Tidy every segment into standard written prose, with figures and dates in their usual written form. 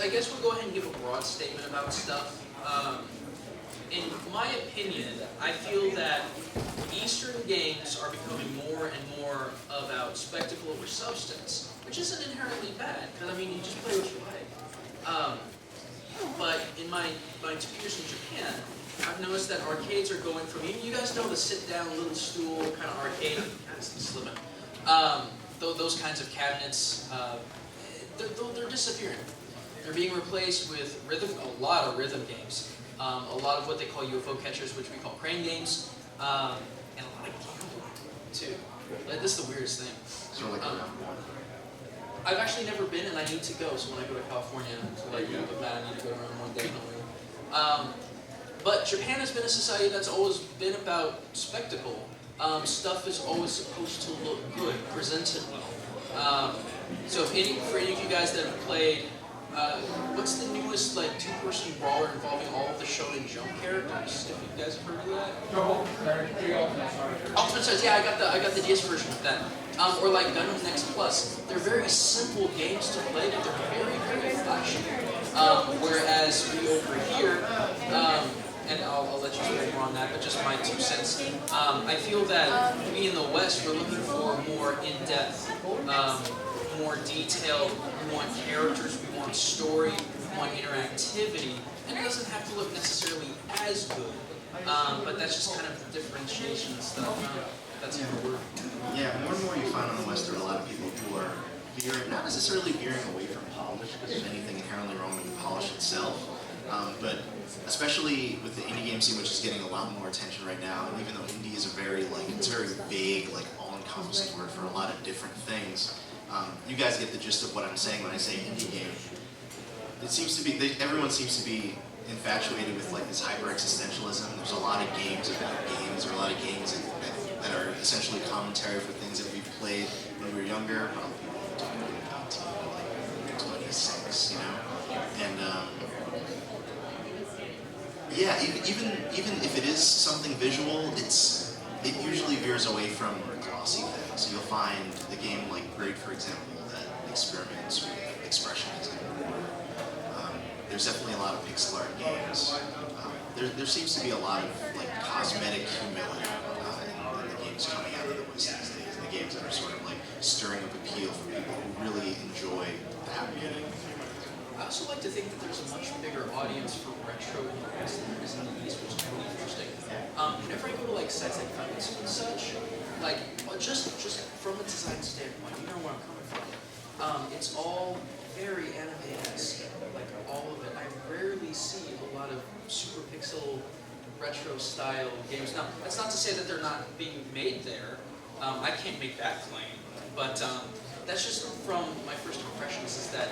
I guess we'll go ahead and give a broad statement about stuff. In my opinion, I feel that Eastern games are becoming more and more about spectacle over substance, which isn't inherently bad, because I mean, you just play what you like. But in my 2 years in Japan, I've noticed that arcades are going from, you guys know the sit-down little stool kind of arcade, kind of slimming. Those kinds of cabinets, they're disappearing. They're being replaced with a lot of rhythm games. A lot of what they call UFO catchers, which we call crane games, and a lot of gambling, too. Like, this is the weirdest thing. Sort of like I've actually never been, and I need to go, so when I go to California, to like look at that, I need to go around one day. But Japan has been a society that's always been about spectacle. Stuff is always supposed to look good, presented well. So for any of you guys that have played, what's the newest like 2-person brawler involving all of the Shonen Jump characters? If you guys have heard of that? Ultimate Stars, yeah, I got the DS version of that. Or like Gundam Next Plus. They're very simple games to play, but they're very, very flashy. Whereas we over here, and I'll let you speak more on that, but just my 2 cents. I feel that we in the West, we're looking for more in-depth, more detailed. We want characters, we want story, we want interactivity, and it doesn't have to look necessarily as good. But that's just kind of the differentiation and stuff. That's how it works. Yeah, more and more you find on the West there are a lot of people who are veering, not necessarily veering away from polish, because there's anything inherently wrong with the polish itself, but especially with the indie game scene, which is getting a lot more attention right now, and even though indie is it's a very vague, like all-encompassing word for a lot of different things, you guys get the gist of what I'm saying when I say indie game. It seems to be, everyone seems to be infatuated with like this hyper-existentialism. There's a lot of games about games, or a lot of games that are essentially commentary for things that we've played when we were younger, probably like 26, you know? And yeah, even if it is something visual, it usually veers away from glossy things. So you'll find the game like Braid, for example, that experiments with expressionism. There's definitely a lot of pixel art games. There seems to be a lot of like cosmetic humility in the games coming out of the West these days. The games that are sort of like stirring up appeal for people who really enjoy that medium. I also like to think that there's a much bigger audience for retro in the West than there is in the East, which is really interesting. Whenever I go to like sites like Famitsu and such, like just from a design standpoint, you know where I'm coming from. It's all very anime-esque, like all of it. I rarely see a lot of super pixel retro style games. Now, that's not to say that they're not being made there. I can't make that claim, but that's just from my first impressions, is that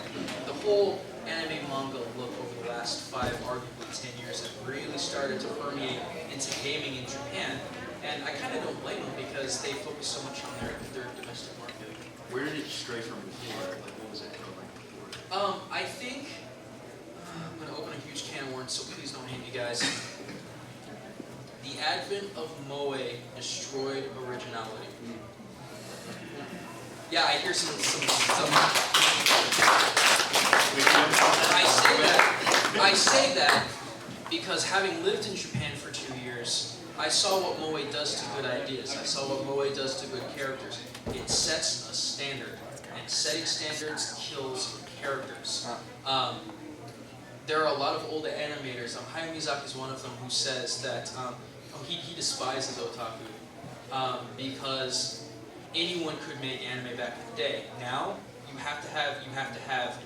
the whole anime manga look over the last 5, arguably 10 years have really started to permeate into gaming in Japan. And I kind of don't blame them, because they focus so much on their domestic market. Where did it stray from before? Like, what was it kind of like before? I think, I'm going to open a huge can of worms, so please don't hate me, guys. The advent of Moe destroyed originality. Yeah, I hear some. I say that because having lived in Japan for 2 years, I saw what Moe does to good ideas. I saw what Moe does to good characters. It sets a standard, and setting standards kills characters. There are a lot of old animators. Hayao Miyazaki is one of them, who says that he despises otaku because anyone could make anime back in the day. Now you have to have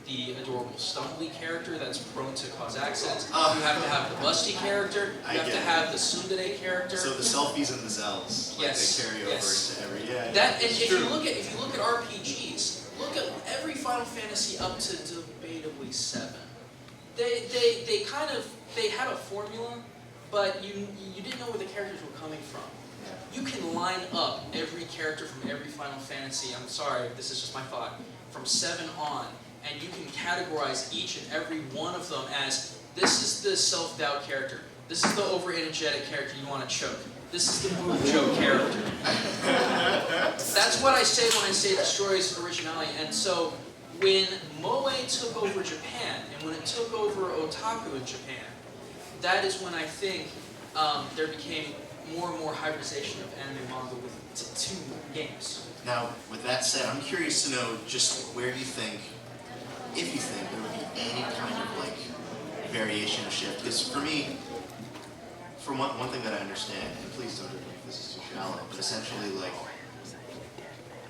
the adorable stumbly character that's prone to cause accents. You have to have the busty character. You have to have the tsundere character. So the selfies and the zells, like yes, they carry over into every. Yeah, that, and if you look at RPGs, look at every Final Fantasy up to debatably 7. They had a formula, but you didn't know where the characters were coming from. You can line up every character from every Final Fantasy, I'm sorry, this is just my thought, from 7 on, and you can categorize each and every one of them as, this is the self-doubt character, this is the over-energetic character you want to choke, this is the move joke character. That's what I say when I say it destroys originality, and so when Moe took over Japan, and when it took over otaku in Japan, that is when I think there became more and more hybridization of anime manga with two games. Now, with that said, I'm curious to know just where do you think, if you think there would be any kind of like variation or shift? Because for me, for one thing that I understand, and please don't judge me if this is too shallow, but essentially like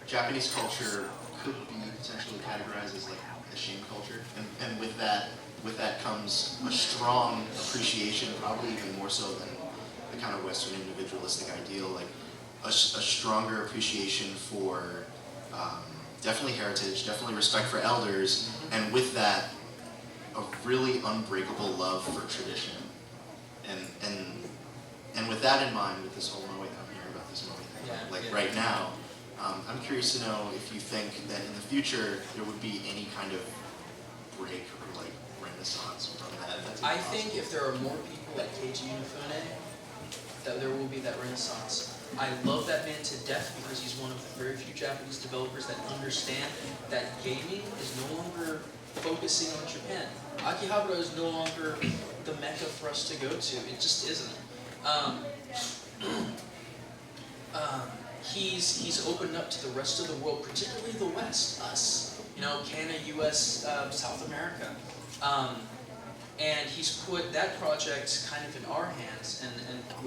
Japanese culture could be potentially categorized as like a shame culture, and with that comes a strong appreciation, probably even more so than the kind of Western individualistic ideal, like a stronger appreciation for definitely heritage, definitely respect for elders, and with that, a really unbreakable love for tradition. And with that in mind, with this whole Moe, I'm hearing about this Moe thing, right now, I'm curious to know if you think that in the future there would be any kind of break or like renaissance from that. I think if there are more people like Keiji Inafune, that there will be that renaissance. I love that man to death because he's one of the very few Japanese developers that understand that gaming is no longer focusing on Japan. Akihabara is no longer the mecca for us to go to. It just isn't. He's opened up to the rest of the world, particularly the West, us. You know, Canada, US, South America. And he's put that project kind of in our hands and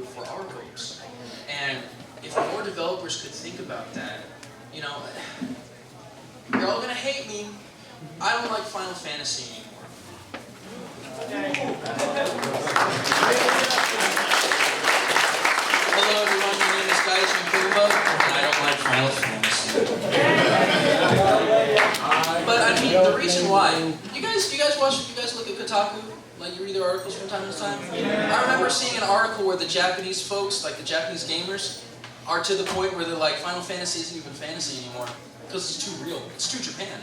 for our hopes. And if more developers could think about that, you know, you're all gonna hate me. I don't like Final Fantasy anymore. Hello everyone, my name is Gaijin Goomba, and I don't like Final Fantasy. But I mean, the reason why, do you guys look at Kotaku? Like you read their articles from time to time? I remember seeing an article where the Japanese folks, like the Japanese gamers, are to the point where they're like, Final Fantasy isn't even fantasy anymore, because it's too real, it's too Japan.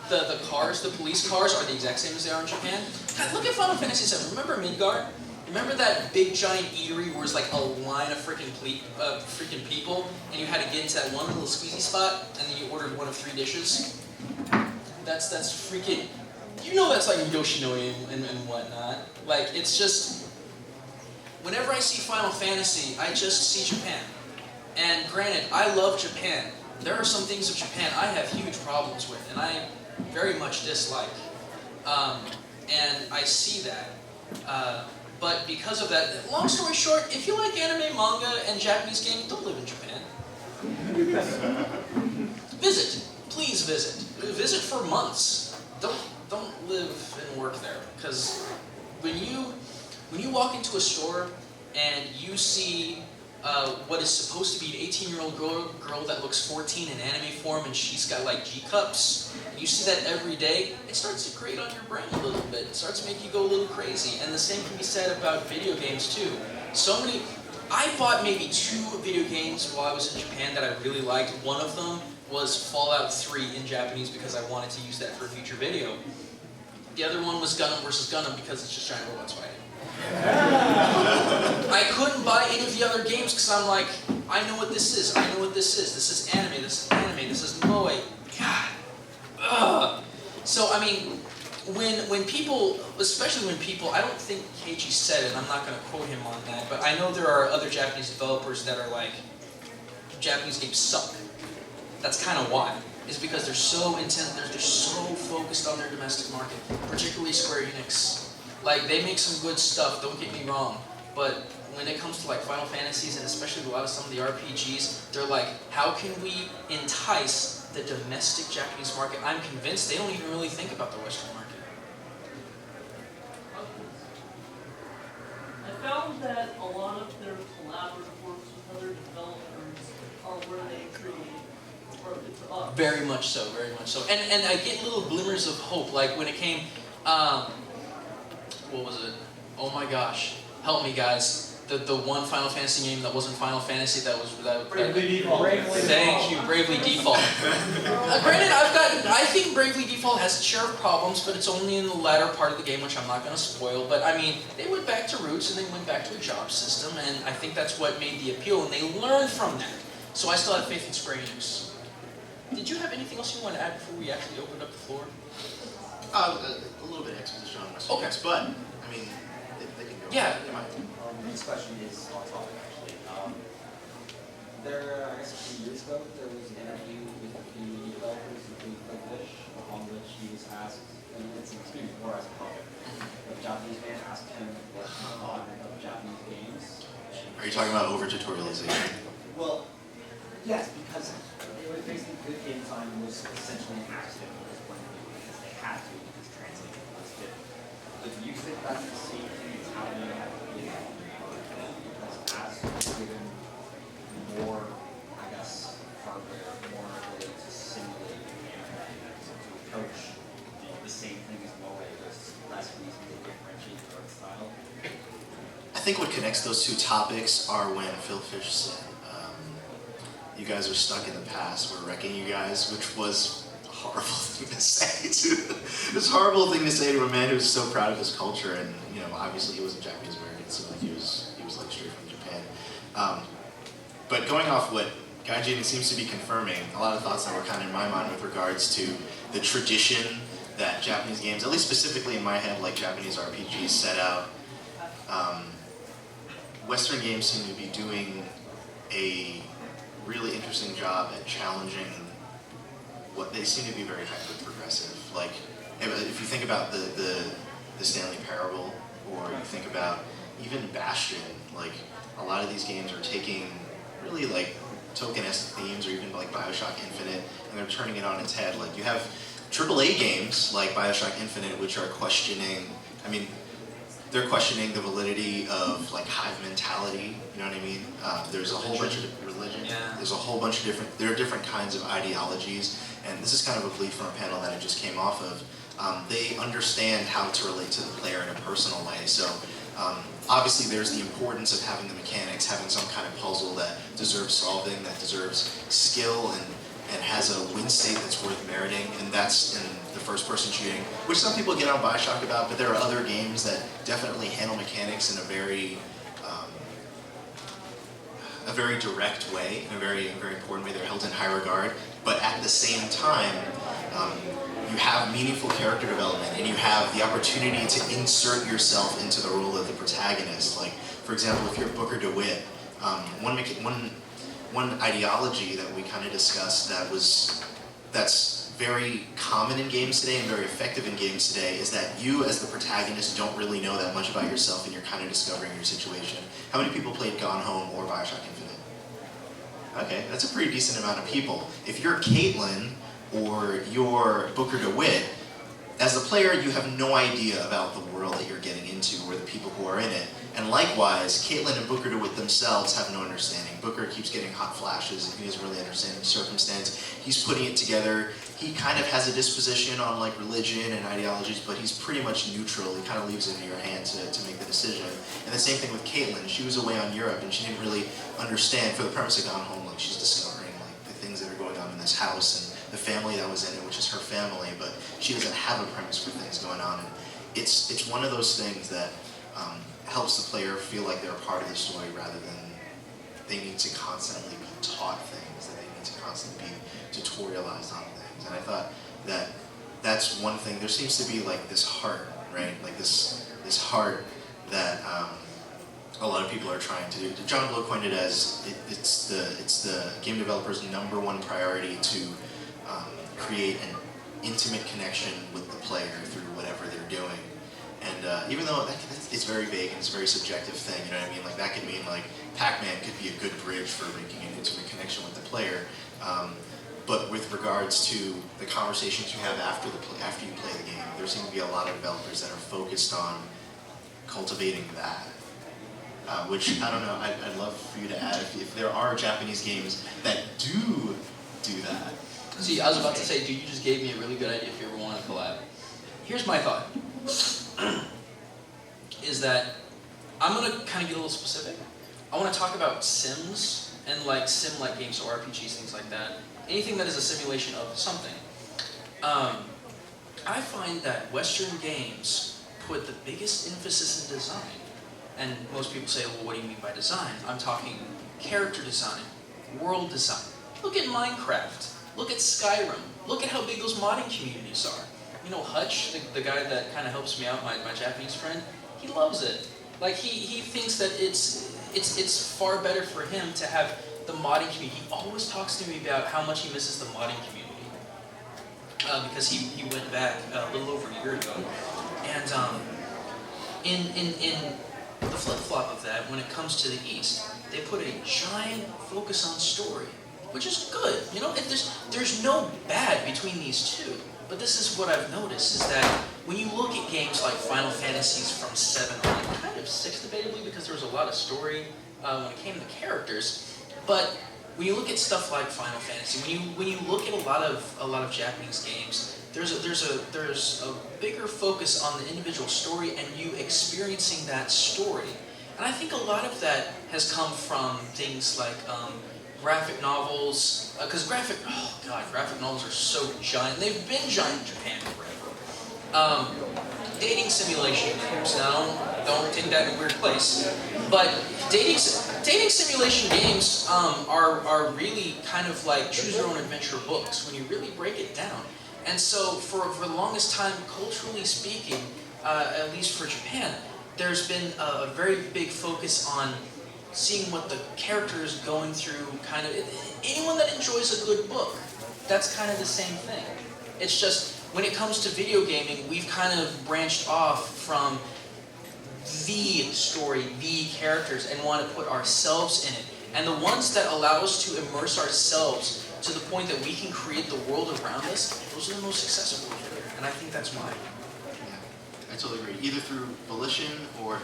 The cars, the police cars are the exact same as they are in Japan. God, look at Final Fantasy VII, remember Midgard? Remember that big giant eatery where it's like a line of freaking people, and you had to get into that one little squeezy spot, and then you ordered one of 3 dishes? That's freaking, you know that's like Yoshinoi and whatnot. Like, it's just, whenever I see Final Fantasy, I just see Japan. And granted, I love Japan. There are some things of Japan I have huge problems with, and I very much dislike. And I see that. But because of that, long story short, if you like anime, manga, and Japanese games, don't live in Japan. Visit. Please visit. Visit for months. Don't live and work there. Because when you walk into a store and you see what is supposed to be an 18-year-old girl that looks 14 in anime form and she's got like G-cups, and you see that every day, it starts to grate on your brain a little bit. It starts to make you go a little crazy. And the same can be said about video games too. I bought maybe 2 video games while I was in Japan that I really liked. One of them was Fallout 3 in Japanese because I wanted to use that for a future video. The other one was Gundam vs. Gundam because it's just giant robots fighting. I couldn't buy any of the other games because I'm like, I know what this is, I know what this is. This is anime, this is Moe. God. Ugh. So, I mean, when people, especially when people, I don't think Keiji said it, I'm not going to quote him on that, but I know there are other Japanese developers that are like, Japanese games suck. That's kind of why. Is because they're so intent, they're so focused on their domestic market, particularly Square Enix. Like, they make some good stuff, don't get me wrong, but when it comes to like Final Fantasies and especially a lot of some of the RPGs, they're like, how can we entice the domestic Japanese market? I'm convinced they don't even really think about the Western market. I found that a lot of their collaborative works with other developers are where they create. Very much so, very much so. And I get little glimmers of hope, like when it came, what was it? Oh my gosh, help me guys. The one Final Fantasy game that wasn't Final Fantasy that was Bravely Default. Thank you, Bravely Default. Granted, I think Bravely Default has its share of problems, but it's only in the latter part of the game, which I'm not going to spoil. But I mean, they went back to roots and they went back to a job system, and I think that's what made the appeal, and they learned from that. So I still have faith in Square Enix. Did you have anything else you want to add before we actually opened up the floor? A little bit of exposition on Western games, but I mean, they can go. Yeah. This question is off topic actually. I guess a few years ago, there was an interview with a few indie developers, including Fish, upon which he was asked, and it's an experience more as a public, a Japanese man asked him what he thought of Japanese games. Are you talking about over tutorialization? Well, yes, because it was basically good game design was essentially an accident from his point of view, because they had to, because translating was different. But do you think that's the same thing as how you have to be because as given more, I guess, hardware, more ability to simulate to approach the same thing as MOA, there's less reason to differentiate the art style? I think what connects those two topics are when Phil Fish said, you guys are stuck in the past, we're wrecking you guys, which was a horrible thing to say to, it was a horrible thing to say to a man who was so proud of his culture, and you know, obviously he wasn't Japanese American, so he was like straight from Japan. But going off what Gaijin seems to be confirming, a lot of thoughts that were kind of in my mind with regards to the tradition that Japanese games, at least specifically in my head, like Japanese RPGs set out. Western games seem to be doing a really interesting job at challenging what they seem to be very hyper-progressive. Like, if you think about the Stanley Parable, or you think about even Bastion, like, a lot of these games are taking really, like, tokenistic themes, or even, like, Bioshock Infinite, and they're turning it on its head. Like, you have AAA games, like Bioshock Infinite, which are questioning, I mean, they're questioning the validity of like hive mentality, you know what I mean? There's a whole bunch of religion, there's a whole bunch of there are different kinds of ideologies, and this is kind of a bleed from a panel that I just came off of. They understand how to relate to the player in a personal way, so obviously there's the importance of having the mechanics, having some kind of puzzle that deserves solving, that deserves skill, and has a win state that's worth meriting, and that's in the first-person shooting, which some people get on Bioshock about, but there are other games that definitely handle mechanics in a very direct way, in a very important way. They're held in high regard, but at the same time, you have meaningful character development, and you have the opportunity to insert yourself into the role of the protagonist. Like, for example, if you're Booker DeWitt, one ideology that we kind of discussed that's very common in games today and very effective in games today is that you as the protagonist don't really know that much about yourself, and you're kind of discovering your situation. How many people played Gone Home or Bioshock Infinite? Okay, that's a pretty decent amount of people. If you're Caitlin or you're Booker DeWitt, as a player you have no idea about the world that you're getting into or the people who are in it. And likewise, Caitlin and Booker DeWitt themselves have no understanding. Booker keeps getting hot flashes, and he doesn't really understand the circumstance. He's putting it together. He kind of has a disposition on like religion and ideologies, but he's pretty much neutral. He kind of leaves it in your hands to make the decision. And the same thing with Caitlin. She was away on Europe, and she didn't really understand, for the premise of Gone Home, like she's discovering like the things that are going on in this house and the family that was in it, which is her family, but she doesn't have a premise for things going on. And it's one of those things that helps the player feel like they're a part of the story rather than they need to constantly be taught things, that they need to constantly be tutorialized on things. And I thought that that's one thing. There seems to be like this heart, right? Like this heart that a lot of people are trying to do. John Blow coined it as it's the game developer's #1 priority to create an intimate connection with the player through whatever they're doing. And even though it's very vague and it's a very subjective thing, you know what I mean? Like that could mean like Pac-Man could be a good bridge for making an intimate connection with the player. But with regards to the conversations you have after you play the game, there seem to be a lot of developers that are focused on cultivating that. Which, I don't know, I'd love for you to add if there are Japanese games that do that. See, I was about to say, dude, you just gave me a really good idea if you ever want to collab. Here's my thought. Is that I'm going to kind of get a little specific. I want to talk about sims and like sim-like games, so RPGs, things like that. Anything that is a simulation of something. I find that Western games put the biggest emphasis in design. And most people say, well, what do you mean by design? I'm talking character design, world design. Look at Minecraft. Look at Skyrim. Look at how big those modding communities are. You know, Hutch, the guy that kind of helps me out, my Japanese friend, he loves it. Like, he thinks that it's far better for him to have the modding community. He always talks to me about how much he misses the modding community. Because he went back a little over a year ago. And in the flip-flop of that, when it comes to the East, they put a giant focus on story, which is good. You know, there's no bad between these two. But this is what I've noticed, is that when you look at games like Final Fantasies from 7 on, kind of 6 debatably, because there was a lot of story when it came to characters, but when you look at stuff like Final Fantasy, when you look at a lot of Japanese games, there's a bigger focus on the individual story and you experiencing that story. And I think a lot of that has come from things like graphic novels, because graphic novels are so giant. They've been giant in Japan forever. Dating simulation games. Now, don't take that in a weird place, but dating simulation games are really kind of like choose your own adventure books when you really break it down. And so, for the longest time, culturally speaking, at least for Japan, there's been a very big focus on seeing what the character is going through, kind of, anyone that enjoys a good book, that's kind of the same thing. It's just, when it comes to video gaming, we've kind of branched off from the story, the characters, and want to put ourselves in it. And the ones that allow us to immerse ourselves to the point that we can create the world around us, those are the most successful here. And I think that's why. Yeah, I totally agree. Either through volition or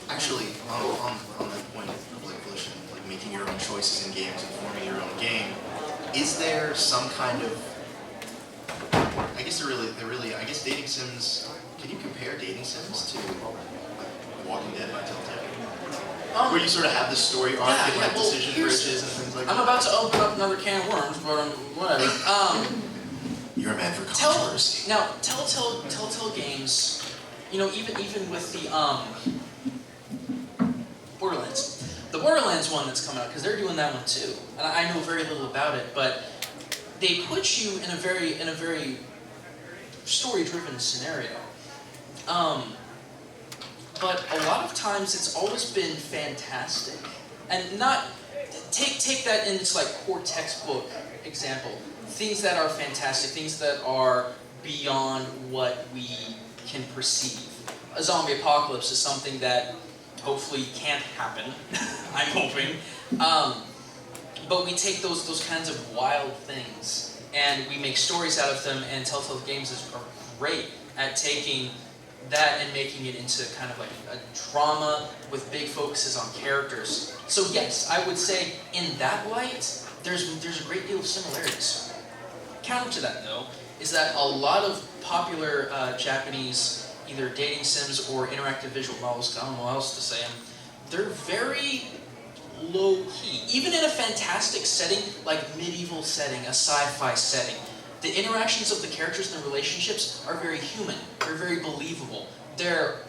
actually, on that point of like volition, like making your own choices in games and forming your own game, is there some kind of, I guess I guess dating sims, can you compare dating sims to like Walking Dead by Telltale? Where you sort of have the story arc and like decision bridges and things like that? I'm about to open up another can of worms, but whatever. You're a man for controversy. Now, Telltale games, you know, even with the Borderlands, the Borderlands one that's coming out, because they're doing that one too, and I know very little about it, but they put you in a very story-driven scenario. But a lot of times it's always been fantastic, and not take that in its like core textbook example. Things that are fantastic, things that are beyond what we can perceive. A zombie apocalypse is something that hopefully can't happen. I'm hoping. But we take those kinds of wild things and we make stories out of them, and Telltale Games are great at taking that and making it into kind of like a drama with big focuses on characters. So yes, I would say in that light, there's a great deal of similarities. Counter to that though, is that a lot of popular Japanese either dating sims or interactive visual novels, because I don't know what else to say, they're very low-key. Even in a fantastic setting, like medieval setting, a sci-fi setting, the interactions of the characters and the relationships are very human. They're very believable. They're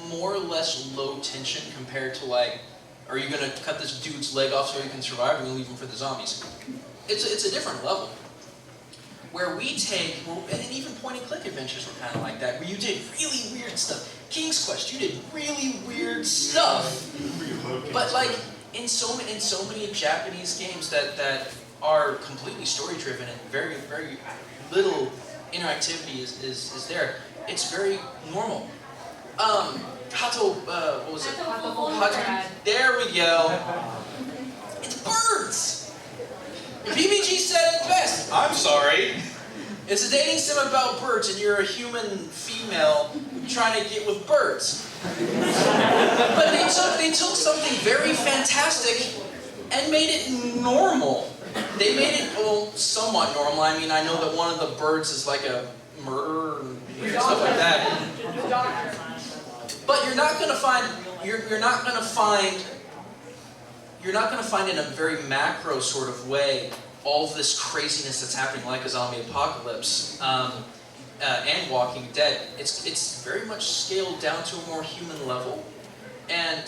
more or less low tension compared to like, are you going to cut this dude's leg off so he can survive, or are you going to leave him for the zombies? It's a different level. Where we take, and even point-and-click adventures were kind of like that, where you did really weird stuff. King's Quest, you did really weird stuff. But like, in so many Japanese games that are completely story-driven and very little interactivity is there, it's very normal. Hato, what was it? Hato, there we go. It's birds! PBG said it best. I'm sorry. It's a dating sim about birds, and you're a human female trying to get with birds. But they took something very fantastic and made it normal. They made it, well, somewhat normal. I mean, I know that one of the birds is like a murderer and weird stuff like that. But you're not gonna find in a very macro sort of way all this craziness that's happening like a zombie apocalypse and Walking Dead. It's very much scaled down to a more human level, and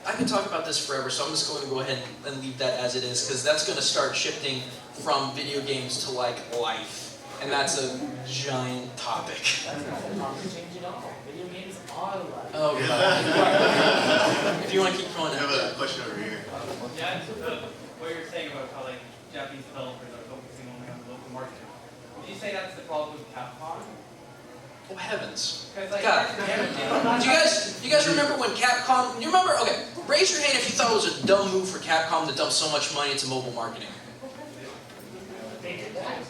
I could talk about this forever, so I'm just going to go ahead and leave that as it is, because that's going to start shifting from video games to like life, and that's a giant topic. That's not the topic change at all. Video games are life. Oh god. If you want to keep going. I have a question over here. Yeah, what you're saying about how like Japanese developers are focusing only on the local market. Would you say that's the problem with Capcom? Oh heavens. Because like, God. Do you guys remember when Capcom, you remember, okay, raise your hand if you thought it was a dumb move for Capcom to dump so much money into mobile marketing. They did that.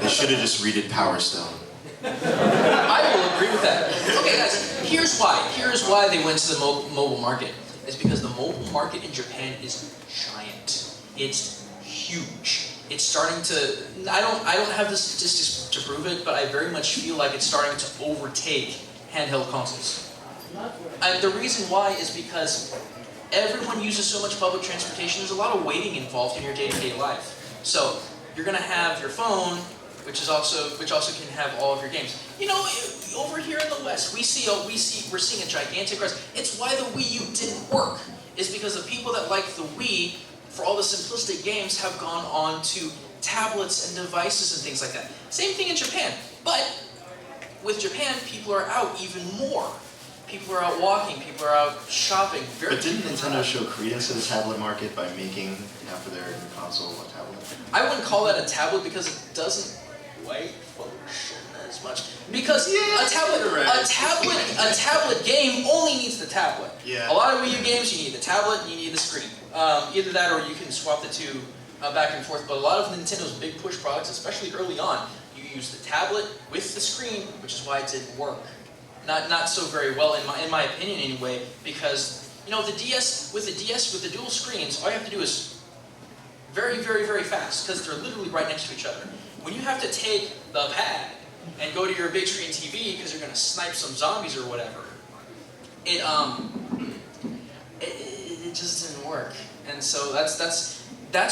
They should have just redid Power Stone. I will agree with that. Okay guys, here's why. Here's why they went to the mobile market. It's because the mobile market in Japan is giant. It's huge. It's starting to, I don't have the statistics to prove it, but I very much feel like it's starting to overtake handheld consoles. The reason why is because everyone uses so much public transportation, there's a lot of waiting involved in your day-to-day life. So you're gonna have your phone, which also can have all of your games. You know, over here in the West, we're seeing a gigantic rise. It's why the Wii U didn't work. It's because the people that like the Wii, for all the simplistic games, have gone on to tablets and devices and things like that. Same thing in Japan, but with Japan, people are out even more. People are out walking, people are out shopping. But didn't Nintendo show credence to the tablet market by making half of their console a tablet? I wouldn't call that a tablet because it doesn't quite function as much. Because a tablet game only needs the tablet. Yeah. A lot of Wii U games, you need the tablet, you need the screen. Either that or you can swap the two back and forth. But a lot of Nintendo's big push products, especially early on, you use the tablet with the screen, which is why it didn't work. Not so very well in my opinion anyway, because you know the DS with the dual screens, all you have to do is very, very, very fast, because they're literally right next to each other. When you have to take the pad and go to your big screen TV because you're going to snipe some zombies or whatever, it just didn't work. And so that's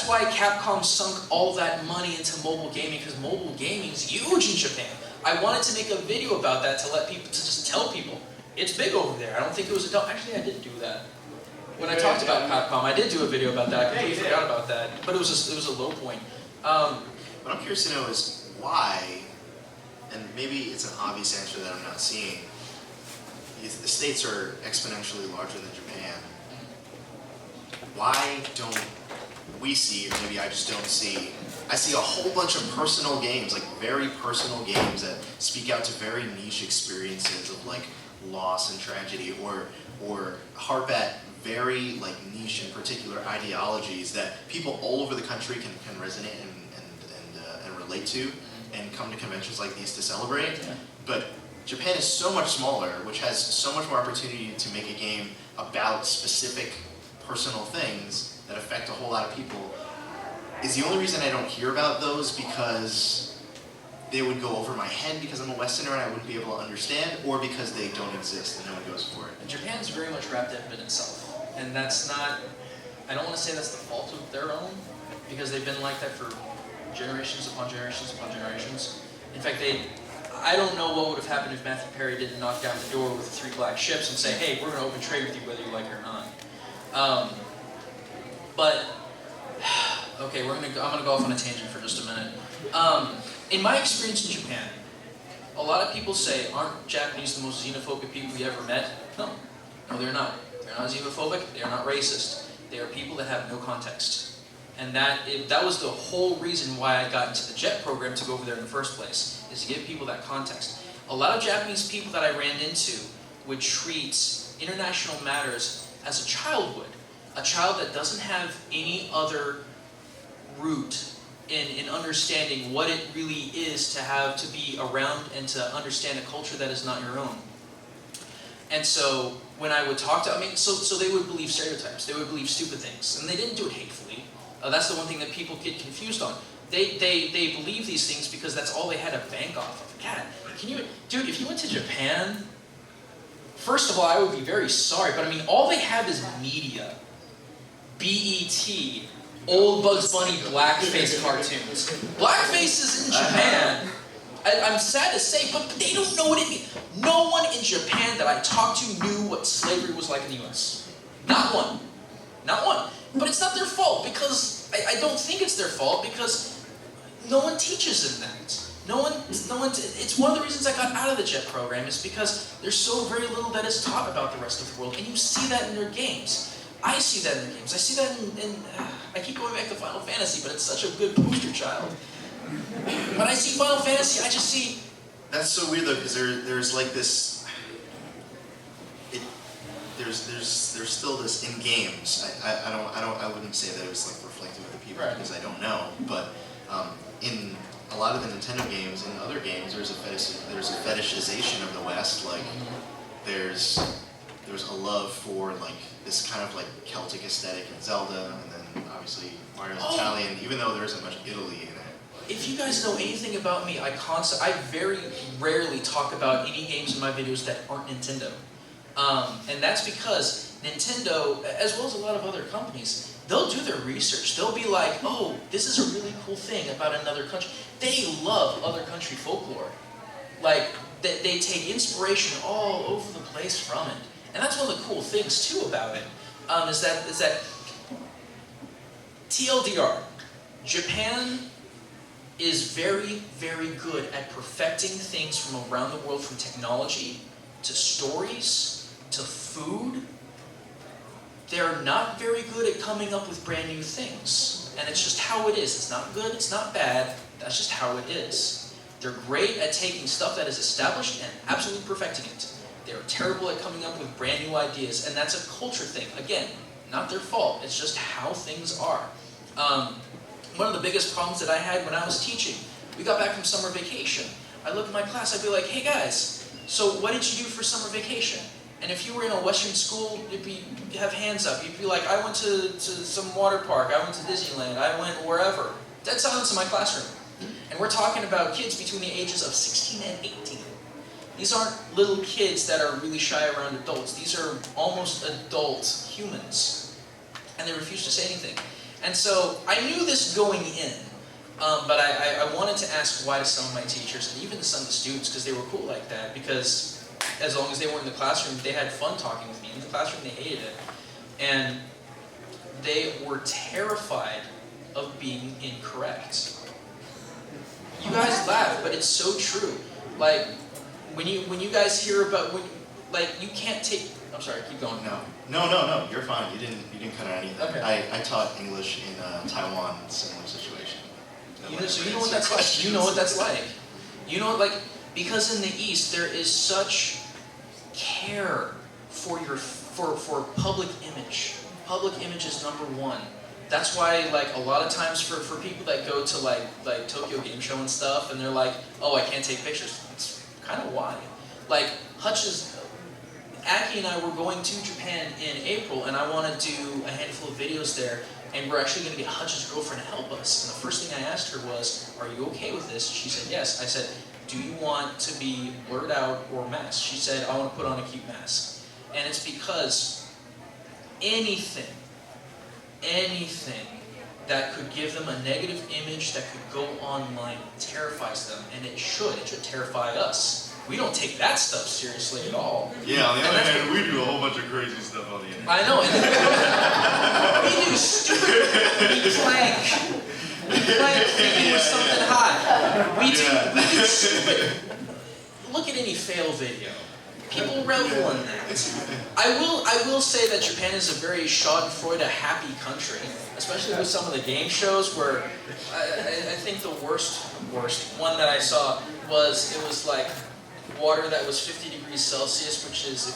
why Capcom sunk all that money into mobile gaming, because mobile gaming is huge in Japan. I wanted to make a video about that to let people, to just tell people it's big over there. I don't think it was a dumb. Actually, I did do that. When I talked about Capcom, I did do a video about that. I completely forgot about that, but it was a low point. What I'm curious to know is why, and maybe it's an obvious answer that I'm not seeing. The States are exponentially larger than Japan. Why don't we see, or maybe I just don't see, I see a whole bunch of personal games, like very personal games that speak out to very niche experiences of like loss and tragedy, or harp at very like niche and particular ideologies that people all over the country can resonate and relate to and come to conventions like these to celebrate. Yeah. But Japan is so much smaller, which has so much more opportunity to make a game about specific personal things that affect a whole lot of people. Is the only reason I don't hear about those because they would go over my head because I'm a Westerner and I wouldn't be able to understand, or because they don't exist and no one goes for it? Japan's very much wrapped up in itself. And that's not, I don't want to say that's the fault of their own, because they've been like that for generations upon generations upon generations. In fact, I don't know what would have happened if Matthew Perry didn't knock down the door with the 3 black ships and say, hey, we're going to open trade with you whether you like it or not. But, okay, I'm going to go off on a tangent for just a minute. In my experience in Japan, a lot of people say, aren't Japanese the most xenophobic people you ever met? No, they're not. They're not xenophobic, they're not racist. They are people that have no context. And that was the whole reason why I got into the JET program to go over there in the first place, is to give people that context. A lot of Japanese people that I ran into would treat international matters as a child would. A child that doesn't have any other root in understanding what it really is to be around and to understand a culture that is not your own. And so when I would talk to, so they would believe stereotypes, they would believe stupid things, and they didn't do it hatefully. That's the one thing that people get confused on. They believe these things because that's all they had to bank off of. God, dude, if you went to Japan, first of all, I would be very sorry, but all they have is media. BET, old Bugs Bunny blackface cartoons. Blackface is in Japan. I'm sad to say, but they don't know what it means. No one in Japan that I talked to knew what slavery was like in the US. Not one. Not one. But it's not their fault, because I don't think it's their fault, because no one teaches them that. It's one of the reasons I got out of the JET program, is because there's so very little that is taught about the rest of the world, and you see that in their games. I see that in their games. I see that in I keep going back to Final Fantasy, but it's such a good poster child. When I see Final Fantasy, I just see... That's so weird though, because there's like this... There's still this in games. I wouldn't say that it was like reflective of the people, right, because I don't know. But in a lot of the Nintendo games and other games, there's a fetishization of the West. Like there's a love for like this kind of like Celtic aesthetic in Zelda, and then obviously Mario's Italian, even though there isn't much Italy in it. If you guys know anything about me, I very rarely talk about any games in my videos that aren't Nintendo. And that's because Nintendo, as well as a lot of other companies, they'll do their research. They'll be like, oh, this is a really cool thing about another country. They love other country folklore. Like, they take inspiration all over the place from it. And that's one of the cool things, too, about it, is that TLDR, Japan is very, very good at perfecting things from around the world, from technology to stories to food. They're not very good at coming up with brand new things. And it's just how it is. It's not good, it's not bad, that's just how it is. They're great at taking stuff that is established and absolutely perfecting it. They're terrible at coming up with brand new ideas, and that's a culture thing. Again, not their fault, it's just how things are. One of the biggest problems that I had when I was teaching, we got back from summer vacation. I look at my class, I'd be like, hey guys, so what did you do for summer vacation? And if you were in a Western school, you'd have hands up. You'd be like, I went to some water park, I went to Disneyland, I went wherever. Dead silence in my classroom. And we're talking about kids between the ages of 16 and 18. These aren't little kids that are really shy around adults. These are almost adult humans. And they refuse to say anything. And so I knew this going in, but I wanted to ask why to some of my teachers, and even to some of the students, because they were cool like that, because as long as they were in the classroom, they had fun talking with me. In the classroom, they hated it. And they were terrified of being incorrect. You guys laugh, but it's so true. Like, when you guys hear about, you can't take, I'm sorry, keep going. No, you're fine. You didn't cut out anything. Okay. I taught English in Taiwan, similar situation. So you know what that's like. You know what that's like. You know, like, because in the East there is such care for public image. Public image is number one. That's why, like, a lot of times for people that go to like Tokyo Game Show and stuff, and they're like, oh, I can't take pictures. That's kind of why. Like, Aki and I were going to Japan in April, and I want to do a handful of videos there, and we're actually going to get Hutch's girlfriend to help us. And the first thing I asked her was, are you okay with this? She said yes. I said, do you want to be blurred out or masked? She said, I want to put on a cute mask. And it's because anything that could give them a negative image that could go online terrifies them, and it should terrify us. We don't take that stuff seriously at all. Yeah, on the other hand, we do a whole bunch of crazy stuff on the internet. I know, and we do stupid, we plank thinking with something hot. We do stupid. Look at any fail video. People revel in that. I will say that Japan is a very schadenfreude happy country, especially with some of the game shows where I think the worst one that I saw was, it was like water that was 50 degrees Celsius, which is,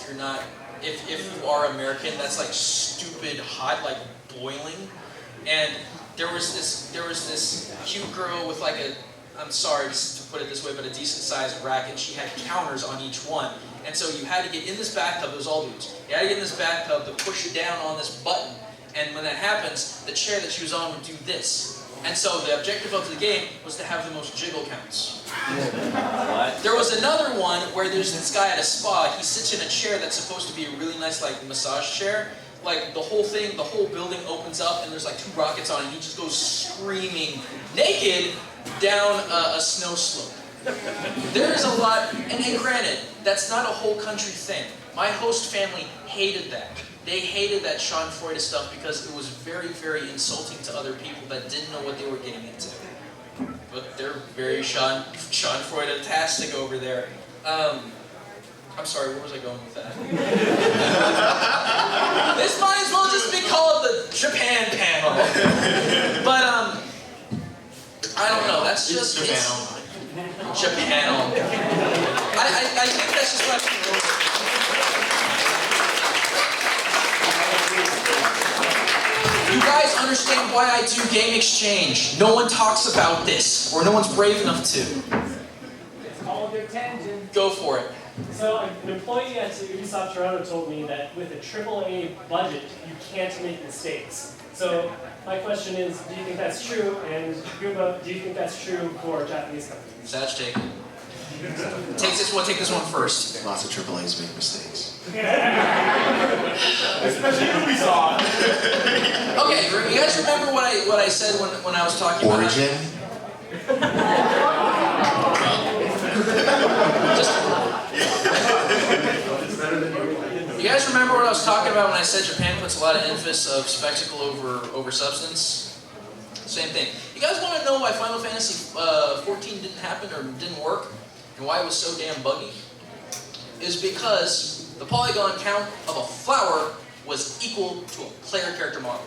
if you are American, that's like stupid hot, like boiling. And there was this cute girl with like I'm sorry to put it this way, but a decent sized rack, and she had counters on each one. And so you had to get in this bathtub, it was all dudes. You had to get in this bathtub to push it down on this button. And when that happens, the chair that she was on would do this. And so the objective of the game was to have the most jiggle counts. What? There was another one where there's this guy at a spa, he sits in a chair that's supposed to be a really nice like massage chair. Like the whole building opens up and there's like 2 rockets on it, and he just goes screaming naked down a snow slope. There is a lot, and granted, that's not a whole country thing. My host family hated that. They hated that Schadenfreude stuff because it was very, very insulting to other people that didn't know what they were getting into. But they're very Schadenfreude-tastic over there. I'm sorry, where was I going with that? This might as well just be called the Japan panel. But, I don't know, that's just... Japan. I think that's just what I'm You guys understand why I do game exchange. No one talks about this, or no one's brave enough to. It's called your tangent. Go for it. So an employee at Ubisoft Toronto told me that with a AAA budget, you can't make mistakes. So my question is, do you think that's true? And Goomba, do you think that's true for Japanese companies? Satch, take it. Take this one first. Lots of AAAs make mistakes. Especially Ubisoft. Okay, you guys remember what I said when I was talking about Origin? You guys remember what I was talking about when I said Japan puts a lot of emphasis of spectacle over substance? Same thing. You guys want to know why Final Fantasy 14 didn't happen or didn't work? And why it was so damn buggy? Is because the polygon count of a flower was equal to a player character model.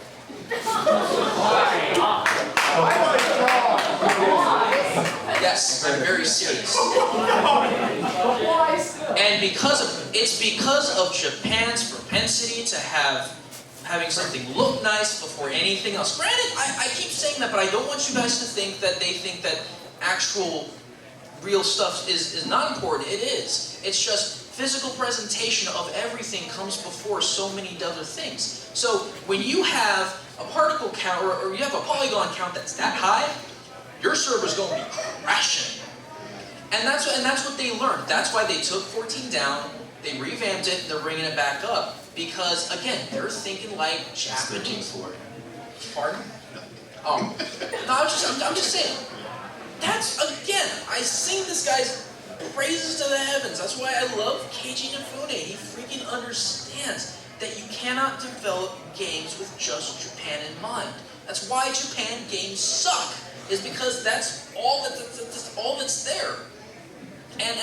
Yes, I'm very serious. And it's because of Japan's propensity to having something look nice before anything else. Granted, I keep saying that, but I don't want you guys to think that they think that actual real stuff is not important. It is. It's just physical presentation of everything comes before so many other things. So when you have a particle count or you have a polygon count that's that high, your server's going to be crashing. And that's what they learned. That's why they took 14 down, they revamped it, and they're bringing it back up. Because again, they're thinking like Japanese. Pardon? Oh, no, I'm just saying. That's again, I sing this guy's praises to the heavens. That's why I love Gaijin Goomba. He freaking understands that you cannot develop games with just Japan in mind. That's why Japan games suck. Is because that's all that's there. And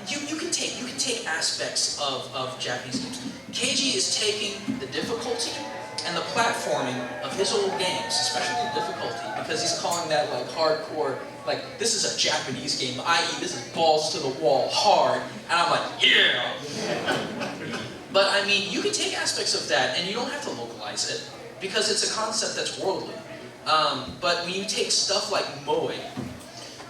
you can take aspects of Japanese games. Keiji is taking the difficulty and the platforming of his old games, especially the difficulty, because he's calling that like hardcore, like this is a Japanese game, i.e. this is balls to the wall, hard, and I'm like, yeah! But I mean, you can take aspects of that and you don't have to localize it, because it's a concept that's worldly. But when you take stuff like Moe,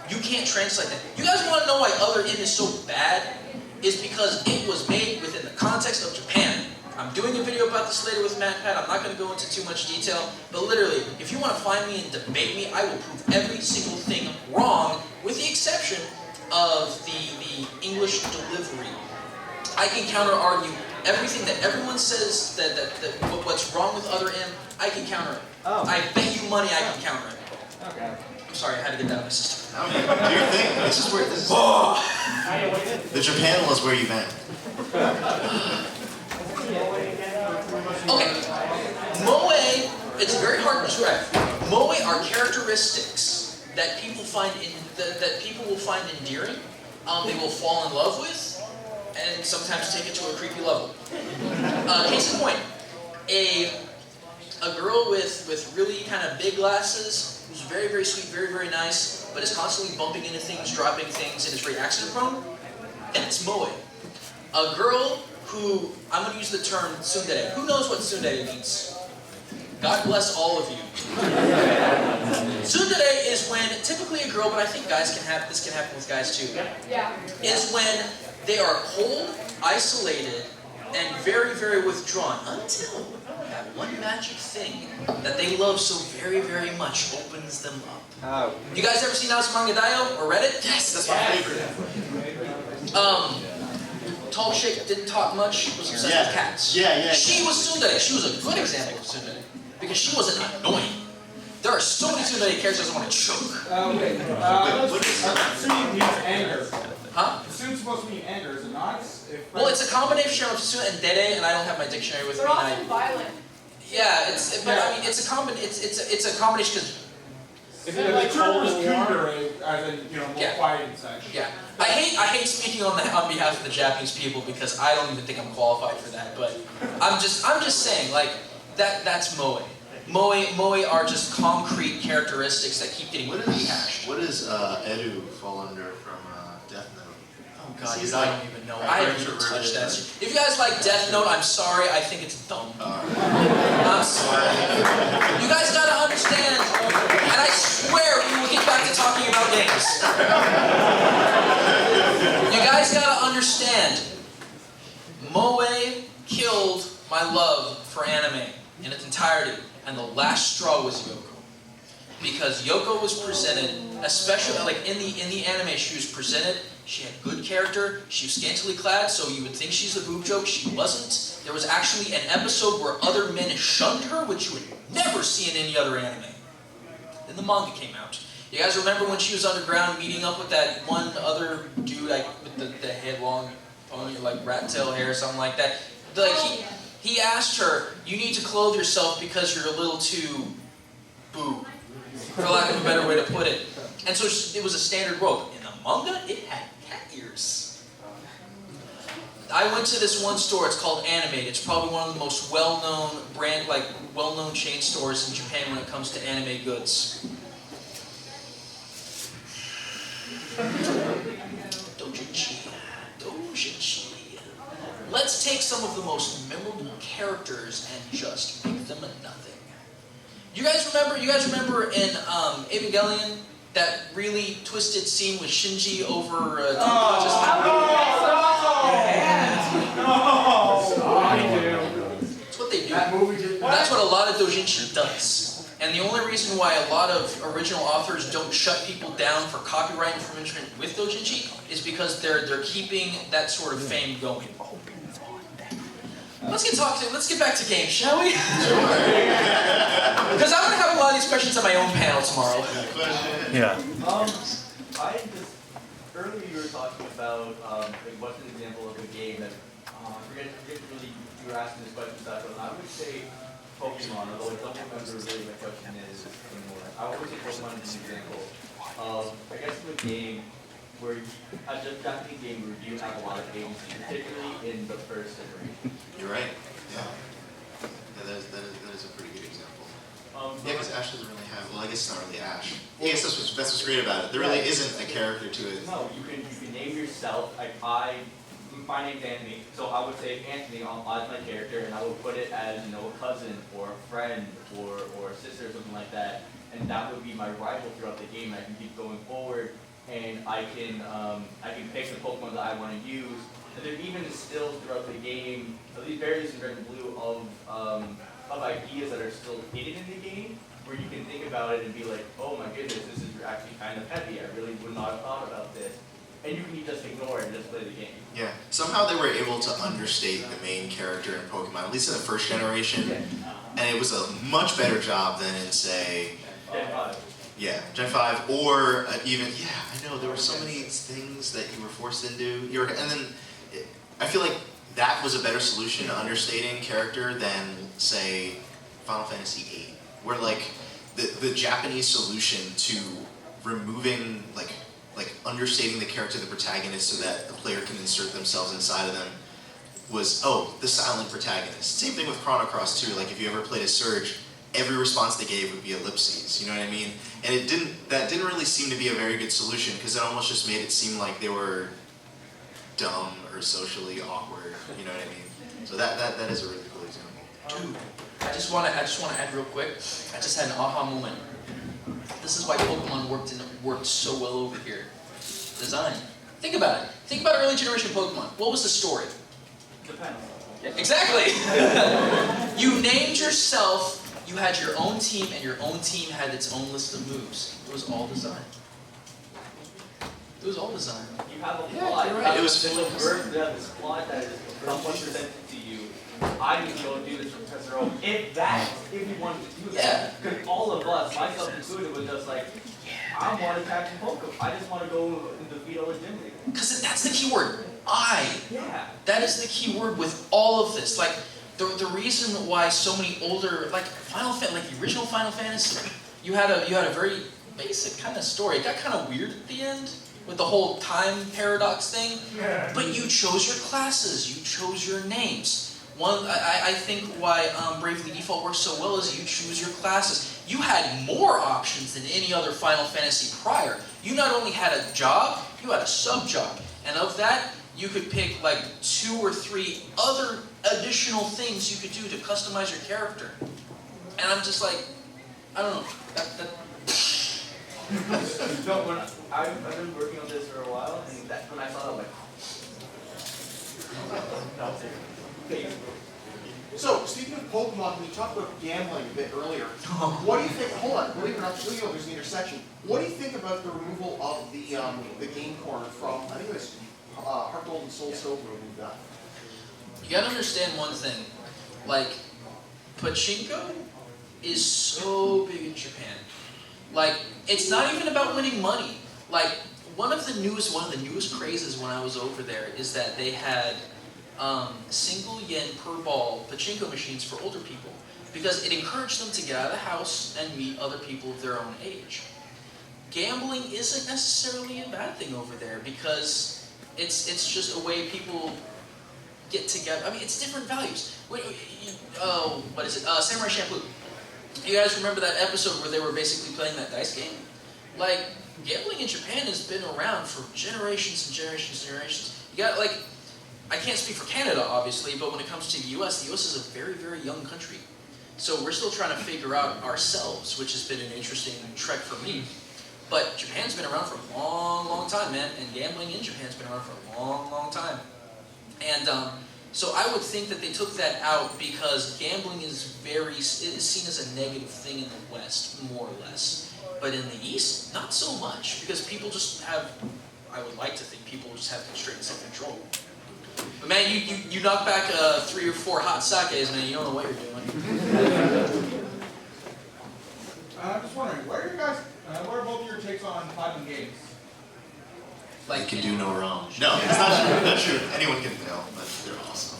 you can't translate that. You guys want to know why Other M is so bad? Is because it was made within the context of Japan. I'm doing a video about this later with MatPat. I'm not going to go into too much detail, but literally, if you want to find me and debate me, I will prove every single thing wrong, with the exception of the English delivery. I can counter-argue everything that everyone says that what's wrong with Other M, I can counter it. Oh. I bet you money I can counter it. Okay. I'm sorry, I had to get that out of my system. Do your thing. This is where this is. The Japanal is where you vent. Okay, Moe, it's very hard to describe. Moe are characteristics that people will find endearing. They will fall in love with, and sometimes take it to a creepy level. Case in point, a girl with really kind of big glasses, who's very, very sweet, very, very nice, but is constantly bumping into things, dropping things, and is very accident prone. That's Moe. A girl who, I'm going to use the term tsundere. Who knows what tsundere means? God bless all of you. Tsundere is when, typically a girl, but I think guys can have, this can happen with guys too. Yeah. Is when they are cold, isolated, and very, very withdrawn until that one magic thing that they love so very, very much opens them up. Oh. You guys ever seen Alice Mangadaiyo or read it? Yes, that's my favorite. Tall chick, didn't talk much, was obsessed with cats. Yeah. She was tsundere. She was a good example of tsundere because she wasn't annoying. There are so many cinematic characters I want to choke. Wait. What is Suit means anger. Huh? The suit's supposed to mean anger, is it not? Well, it's a combination of Su and Dede, and I don't have my dictionary with They're me. often violent. Yeah, but I mean, it's a combination because If So the like term is Cold cougar, as in, more Yeah. quiet and such. yeah, I hate speaking on behalf of the Japanese people because I don't even think I'm qualified for that. But I'm just saying like that's moe. Moe are just concrete characteristics that keep getting rehashed. What does Edu fall under from Death Note? Oh god, He's I like don't even know. I haven't even touched that. If you guys like Death Note, I'm sorry. I think it's dumb. I'm sorry. You guys gotta understand, and I swear we will get back to talking about games. You guys gotta understand, Moe killed my love for anime in its entirety, and the last straw was Yoko. Because Yoko was presented, especially like in the anime, she was presented. She had good character. She was scantily clad, so you would think she's a boob joke. She wasn't. There was actually an episode where other men shunned her, which you would never see in any other anime. Then the manga came out. You guys remember when she was underground meeting up with that one other dude, like with the head long pony, like rat tail hair, something like that? Like he asked her, "You need to clothe yourself because you're a little too boob," for lack of a better way to put it. And so it was a standard robe. In the manga, it had cat ears. I went to this one store, it's called Animate. It's probably one of the most well-known well-known chain stores in Japan when it comes to anime goods. Dojinshi. Let's take some of the most memorable characters and just make them a nothing. You guys remember in Evangelion that really twisted scene with Shinji over That's what they do. That movie did. That's what a lot of doujinshi does. And the only reason why a lot of original authors don't shut people down for copyright infringement with doujinshi is because they're keeping that sort of fame going. Let's get back to games, shall we? Because I'm gonna have a lot of these questions on my own panel tomorrow. Yeah. I just earlier you were talking about like what's an example of a game that I forget really you were asking this question about, but I would say Pokemon, although I don't remember really what the question is anymore. I would say Pokemon is an example of I guess of a game where a Japanese game where you have a lot of games, particularly in the first iteration. You're right. Yeah. That is a pretty good example. Yeah, because Ash doesn't really have. Well, I guess it's not really Ash. I guess that's what's great about it. There really isn't a character to it. No, you can name yourself. My name's Anthony, so I would say Anthony as my character, and I would put it as a cousin or a friend or a sister or something like that, and that would be my rival throughout the game. I can keep going forward, and I can pick the Pokemon that I want to use. And there even is still throughout the game, at least various in red and blue, of ideas that are still hidden in the game, where you can think about it and be like, oh my goodness, this is actually kind of heavy. I really would not have thought about this. And you can just ignore it and just play the game. Yeah. Somehow they were able to understate the main character in Pokemon, at least in the first generation, and it was a much better job than in, say, Gen 5. Yeah, Gen 5, or even, I know, there were so many things that you were forced into. And then, I feel like that was a better solution to understating character than, say, Final Fantasy VIII, where, like, the Japanese solution to removing, like understating the character of the protagonist so that the player can insert themselves inside of them was, the silent protagonist. Same thing with Chrono Cross, too. Like, if you ever played as Surge, every response they gave would be ellipses, you know what I mean? And that didn't really seem to be a very good solution, because it almost just made it seem like they were dumb or socially awkward, you know what I mean? So that is a really cool example. Dude, I just want to add real quick. I just had an aha moment. This is why Pokemon worked so well over here. Design. Think about it. Think about early generation Pokemon. What was the story? Depends. Exactly. You named yourself. You had your own team, and your own team had its own list of moves. It was all design. It was all design. You have a plot. you're right. There's a birth, you have this plot that is someone presented to you, I need to go do this for Professor O. If you wanted to do Yeah. that. Because all of us, myself included, was just like, I want to catch Pokemon. I just want to go and defeat all the gym leaders. Because that's the key word. Yeah. That is the key word with all of this. Like, the reason why so many older, like the original Final Fantasy, you had a very basic kind of story. It got kind of weird at the end with the whole time paradox thing. Yeah. But you chose your classes, you chose your names. I think why Bravely Default works so well is you choose your classes. You had more options than any other Final Fantasy prior. You not only had a job, you had a sub-job. And of that, you could pick like 2 or 3 other additional things you could do to customize your character. And I'm just like, I don't know. No, when I've been working on this for a while, and that's when I saw that, like, So, speaking of Pokemon, when you talked about gambling a bit earlier, what do you think, hold on, believe it or not, there's an intersection. What do you think about the removal of the game corner from, I think it was Heart Gold and Soul Silver removed that? You gotta understand one thing. Like, pachinko is so big in Japan. Like, it's not even about winning money. Like, one of the newest crazes when I was over there is that they had single yen per ball pachinko machines for older people because it encouraged them to get out of the house and meet other people of their own age. Gambling isn't necessarily a bad thing over there because it's just a way people get together. I mean, it's different values. What is it? Samurai Champloo. You guys remember that episode where they were basically playing that dice game? Like, gambling in Japan has been around for generations and generations and generations. You got, like, I can't speak for Canada, obviously, but when it comes to the US is a very, very young country. So we're still trying to figure out ourselves, which has been an interesting trek for me. But Japan's been around for a long, long time, man, and gambling in Japan's been around for a long, long time. And so I would think that they took that out because gambling is seen as a negative thing in the West, more or less. But in the East, not so much, because people just have, I would like to think people just have constrained self-control. But man, you knock back 3 or 4 hot sakes, man, you don't know what you're doing. I'm just wondering, what are both your takes on fighting games? Like, can do no wrong. No, it's not true. Not true. Anyone can fail, but they're awesome.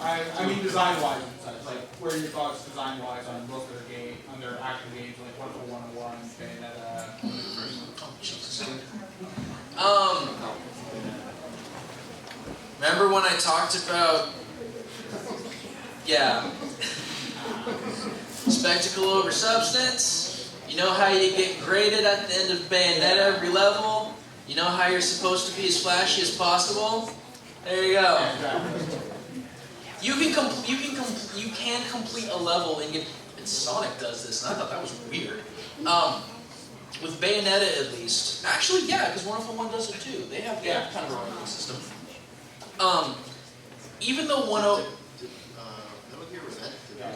I mean, design-wise and such. Like, what are your thoughts design-wise on both of their on their actual games, like Wonderful 101, Bayonetta? Oh, Jesus. Remember when I talked about, spectacle over substance? You know how you get graded at the end of Bayonetta every level? You know how you're supposed to be as flashy as possible? There you go. You can complete a level and get. And Sonic does this, and I thought that was weird. With Bayonetta, at least. Actually, yeah, because Wonderful 1 does it too. They have kind of a ranking system. Even though 10.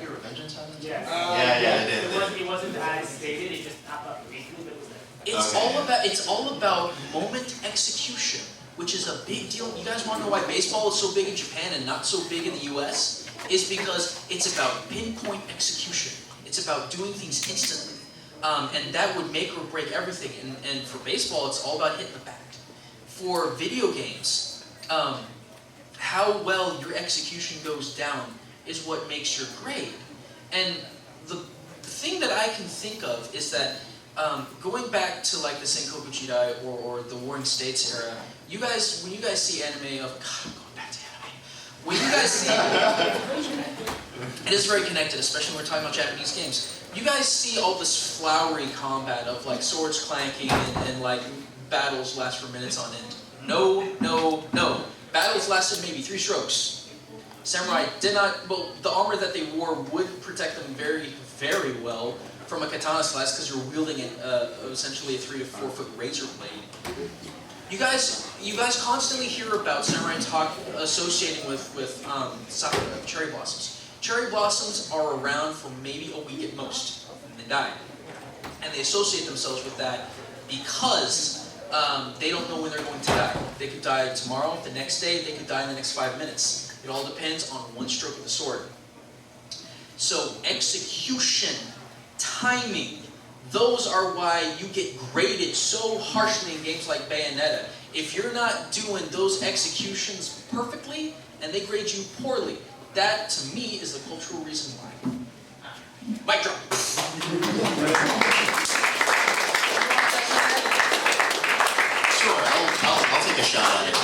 Did Revengeance have that? Yeah. It did. It wasn't as stated, it just popped up briefly, but it was Okay. It's all about moment execution, which is a big deal. You guys want to know why baseball is so big in Japan and not so big in the US? Is because it's about pinpoint execution. It's about doing things instantly. And that would make or break everything. And for baseball, it's all about hitting the bat. For video games, how well your execution goes down is what makes your grade. And the thing that I can think of is that going back to like the Senkoku Jidai or the Warring States era, when you guys see anime of, God, I'm going back to anime. When you guys see, it is very connected, especially when we're talking about Japanese games. You guys see all this flowery combat of like swords clanking and like battles last for minutes on end. No. Battles lasted maybe 3 strokes. Samurai did not, well, the armor that they wore would protect them very, very well from a katana slice because you're wielding essentially a 3 to 4 foot razor blade. You guys constantly hear about samurai talk associating with sakura, cherry blossoms. Cherry blossoms are around for maybe a week at most, and then die. And they associate themselves with that because they don't know when they're going to die. They could die tomorrow, the next day, they could die in the next 5 minutes. It all depends on one stroke of the sword. So execution, timing, those are why you get graded so harshly in games like Bayonetta. If you're not doing those executions perfectly, and they grade you poorly, that to me is the cultural reason why. Mic drop. Sure, I'll take a shot at it.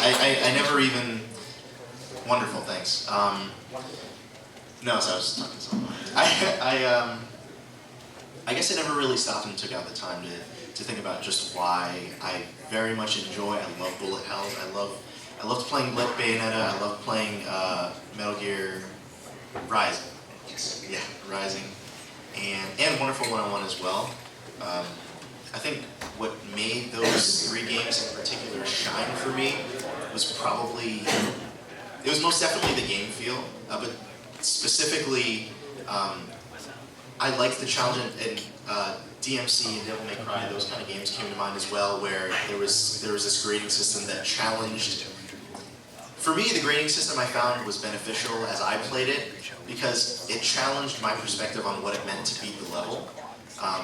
I never even. Wonderful, thanks. No, so I was talking to someone. I guess I never really stopped and took out the time to think about just why I very much enjoy. I love bullet hells. I loved playing Bayonetta. I loved playing Metal Gear Rising. Yeah, Rising, and Wonderful 101 as well. I think what made those 3 games in particular shine for me was probably, it was most definitely the game feel, but specifically, I liked the challenge in DMC and Devil May Cry. Those kind of games came to mind as well, where there was this grading system that challenged. For me, the grading system I found was beneficial as I played it because it challenged my perspective on what it meant to beat the level.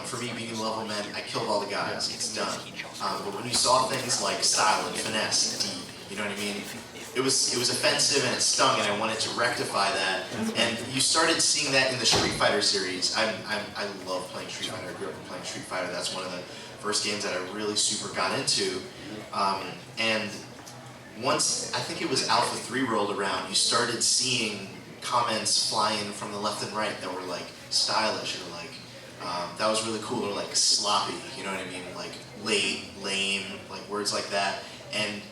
For me, beating the level meant I killed all the guys, it's done. But when you saw things like style and finesse, deep, you know what I mean? It was offensive and it stung, and I wanted to rectify that. And you started seeing that in the Street Fighter series. I love playing Street Fighter. I grew up playing Street Fighter. That's one of the first games that I really super got into. And once I think it was Alpha 3 rolled around, you started seeing comments flying from the left and right that were like stylish or like that was really cool or like sloppy. You know what I mean? Like late, lame, like words like that. And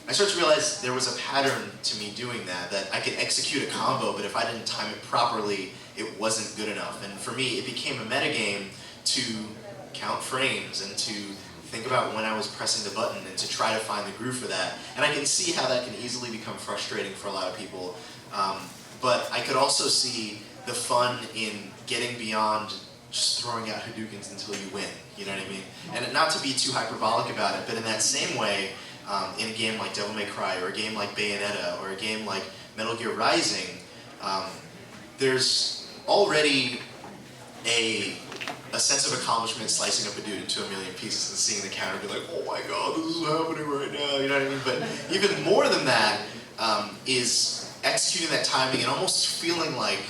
I started to realize there was a pattern to me doing that I could execute a combo, but if I didn't time it properly, it wasn't good enough. And for me, it became a metagame to count frames and to think about when I was pressing the button and to try to find the groove for that. And I can see how that can easily become frustrating for a lot of people. But I could also see the fun in getting beyond just throwing out Hadoukens until you win, you know what I mean? And not to be too hyperbolic about it, but in that same way, in a game like Devil May Cry, or a game like Bayonetta, or a game like Metal Gear Rising, there's already a sense of accomplishment slicing up a dude into a million pieces and seeing the counter be like, oh my god, this is happening right now, you know what I mean? But even more than that is executing that timing and almost feeling like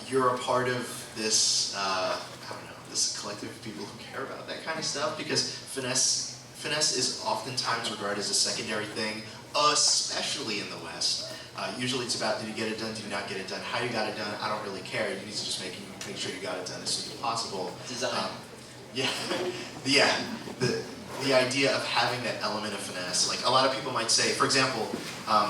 you're a part of this, I don't know, this collective of people who care about that kind of stuff, because finesse is oftentimes regarded as a secondary thing, especially in the West. Usually it's about, did you get it done, did you not get it done, how you got it done, I don't really care, you need to just make sure you got it done as soon as possible. Design. The idea of having that element of finesse, like a lot of people might say, for example,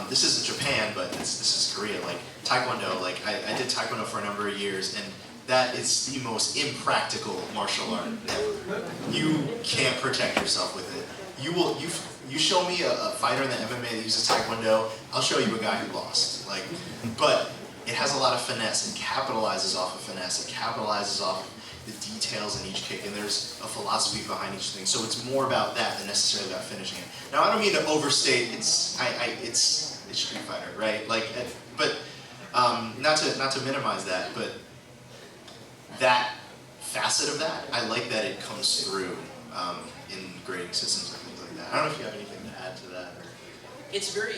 this isn't Japan, but this is Korea, like Taekwondo, like I did Taekwondo for a number of years, and that is the most impractical martial art ever. You can't protect yourself with it. You show me a fighter in the MMA that uses Taekwondo, I'll show you a guy who lost. Like, but it has a lot of finesse. It capitalizes off of finesse. It capitalizes off the details in each kick, and there's a philosophy behind each thing. So it's more about that than necessarily about finishing it. Now, I don't mean to overstate. It's Street Fighter, right? Like, but not to minimize that, but that facet of that, I like that it comes through in grading systems and things like that. I don't know if you have anything to add to that. Or... It's very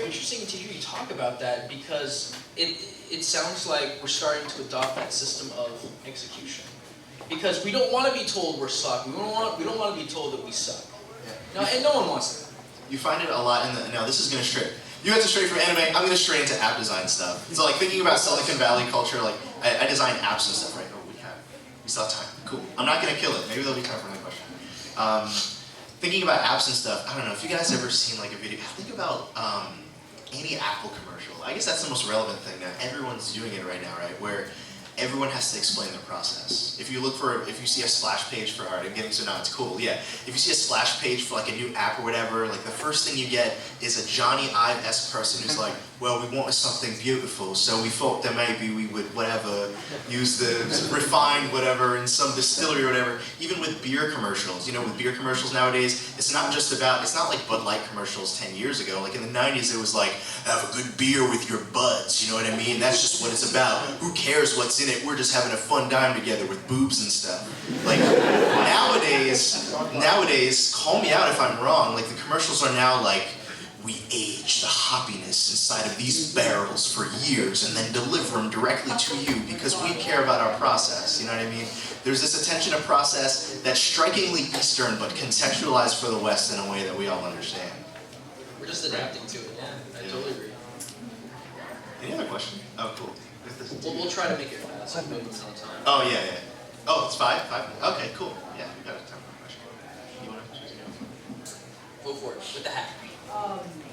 interesting to hear you talk about that, because it sounds like we're starting to adopt that system of execution. Because we don't want to be told we're suck. We don't want to be told that we suck. Yeah. No, and no one wants that. You find it a lot in the. Now this is going to stray. You have to stray from anime. I'm going to stray into app design stuff. So like thinking about Silicon Valley culture, like I design apps and stuff, right? Oh, we still have time. Cool. I'm not going to kill it. Maybe there'll be time for another question. Thinking about apps and stuff, I don't know if you guys ever seen like a video. Think about any Apple commercial. I guess that's the most relevant thing now. Everyone's doing it right now, right? Where everyone has to explain their process. If you see a splash page for art, I'm getting so now it's cool, yeah. If you see a splash page for like a new app or whatever, like the first thing you get is a Johnny Ive-esque person who's like, well, we wanted something beautiful, so we thought that maybe we would, whatever, use the refined whatever in some distillery or whatever. Even with beer commercials, you know, with beer commercials nowadays, it's not like Bud Light commercials 10 years ago. Like in the 90s, it was like, have a good beer with your buds, you know what I mean? That's just what it's about. Who cares what's in it? We're just having a fun time together with boobs and stuff. Like, nowadays, call me out if I'm wrong, like the commercials are now like, we age the hoppiness inside of these barrels for years and then deliver them directly to you because we care about our process, you know what I mean? There's this attention to process that's strikingly Eastern but contextualized for the West in a way that we all understand. We're just adapting to it, yeah. I totally agree. Any other question? Oh, cool. We'll try to make it fast, maybe it's on time. Oh, yeah. Oh, it's 5? Okay, cool. Yeah, we got time for a question. You want to choose again? Go for it, with the hack.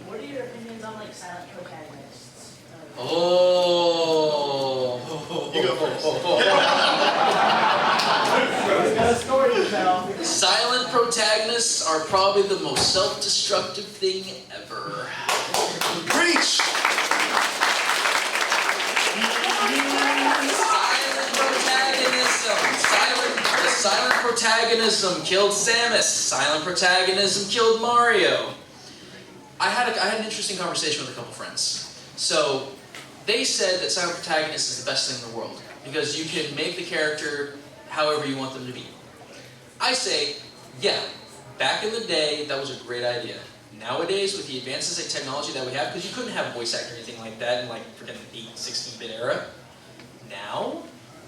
What are your opinions on like silent protagonists? Oh. You go first. Got a story to tell. Silent protagonists are probably the most self-destructive thing ever. Preach! Silent protagonism killed Samus. Silent protagonism killed Mario. I had an interesting conversation with a couple friends. So they said that silent protagonist is the best thing in the world because you can make the character however you want them to be. I say, yeah, back in the day that was a great idea. Nowadays, with the advances in technology that we have, because you couldn't have a voice actor or anything like that in like freaking 16-bit era. Now,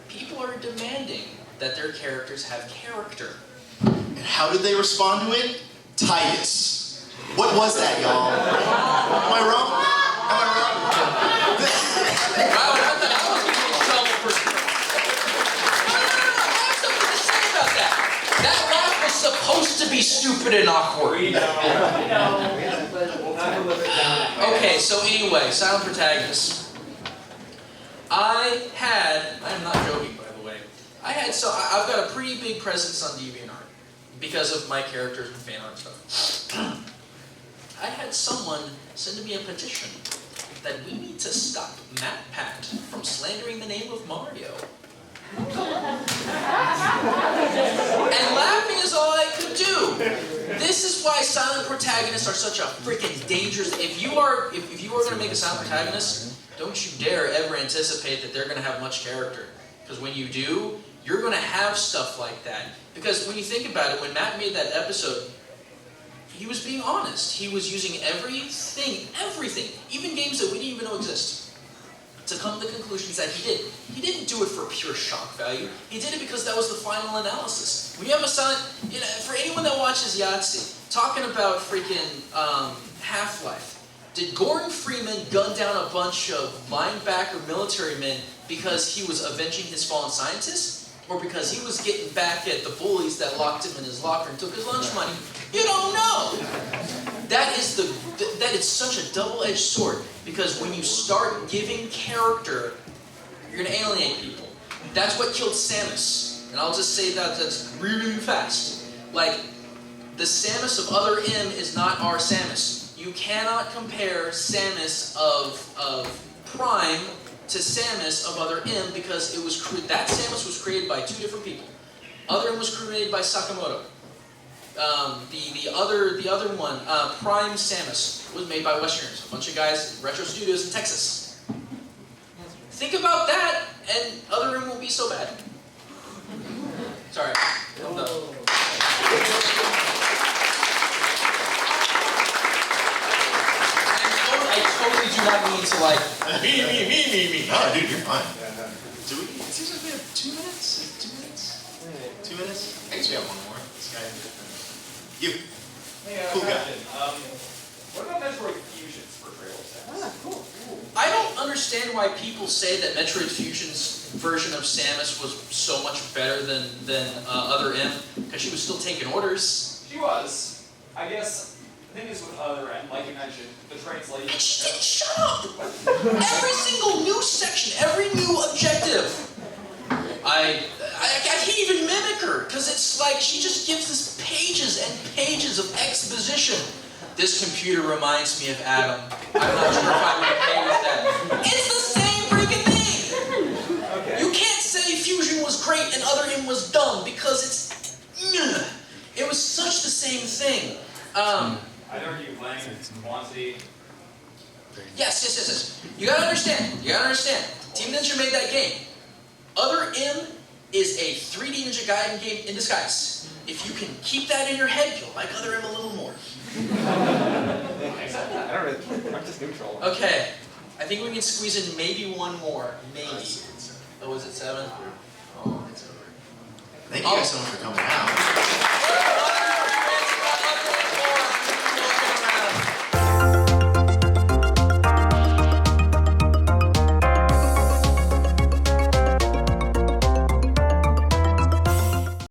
people are demanding that their characters have character. And how did they respond to it? Titus. What was that, y'all? Am I wrong? Wow, I thought I was going to get in trouble for... No, I have something to say about that. That laugh was supposed to be stupid and awkward. We know. We'll never live it down. Okay, so anyway, silent protagonists. I am not joking by the way, I've got a pretty big presence on DeviantArt because of my characters and fan art stuff. I had someone send me a petition that we need to stop MatPat from slandering the name of Mario. And laughing is all I could do. This is why silent protagonists are such a freaking dangerous... If you are going to make a silent protagonist, don't you dare ever anticipate that they're going to have much character. Because when you do, you're going to have stuff like that. Because when you think about it, when Matt made that episode, he was being honest. He was using everything, even games that we didn't even know exist, to come to the conclusions that he did. He didn't do it for pure shock value. He did it because that was the final analysis. When you have a silent, for anyone that watches Yahtzee, talking about freaking Half-Life, did Gordon Freeman gun down a bunch of linebacker military men because he was avenging his fallen scientists? Or because he was getting back at the bullies that locked him in his locker and took his lunch money? You don't know! That is such a double-edged sword, because when you start giving character, you're going to alienate people. That's what killed Samus. And I'll just say that's really fast. Like, the Samus of Other M is not our Samus. You cannot compare Samus of Prime to Samus of Other M, because that Samus was created by two different people. Other M was created by Sakamoto. The other one, Prime Samus, was made by Westerners, a bunch of guys in Retro Studios in Texas. Think about that, and Other M won't be so bad. Sorry. I'm done. I totally do not mean to like me. No, dude, you're fine. It seems like we have 2 minutes? 2 minutes? 2 minutes? I guess we have one more. This guy. You. Hey, Cool guy. question. What about Metroid Fusion's portrayal sense? Cool. I don't understand why people say that Metroid Fusion's version of Samus was so much better than Other M, because she was still taking orders. She was. I guess the thing is with Other M, like you mentioned, the translation. Shut up! Every single new section, every new objective. I can't even mimic her, because it's like she just gives us pages and pages of exposition. This computer reminds me of Adam. I'm not sure if I'm okay with that. It's the same freaking thing! Okay. You can't say Fusion was great and Other M was dumb because it's... It was such the same thing. I'd argue length, quantity. Yes. You gotta understand. Team Ninja made that game. Other M is a 3D Ninja Gaiden game in disguise. If you can keep that in your head, you'll like Other M a little more. I don't really, I'm just neutral. Okay, I think we can squeeze in maybe one more. Maybe. Oh, was it 7? Oh, it's over. Thank you guys so much for coming out.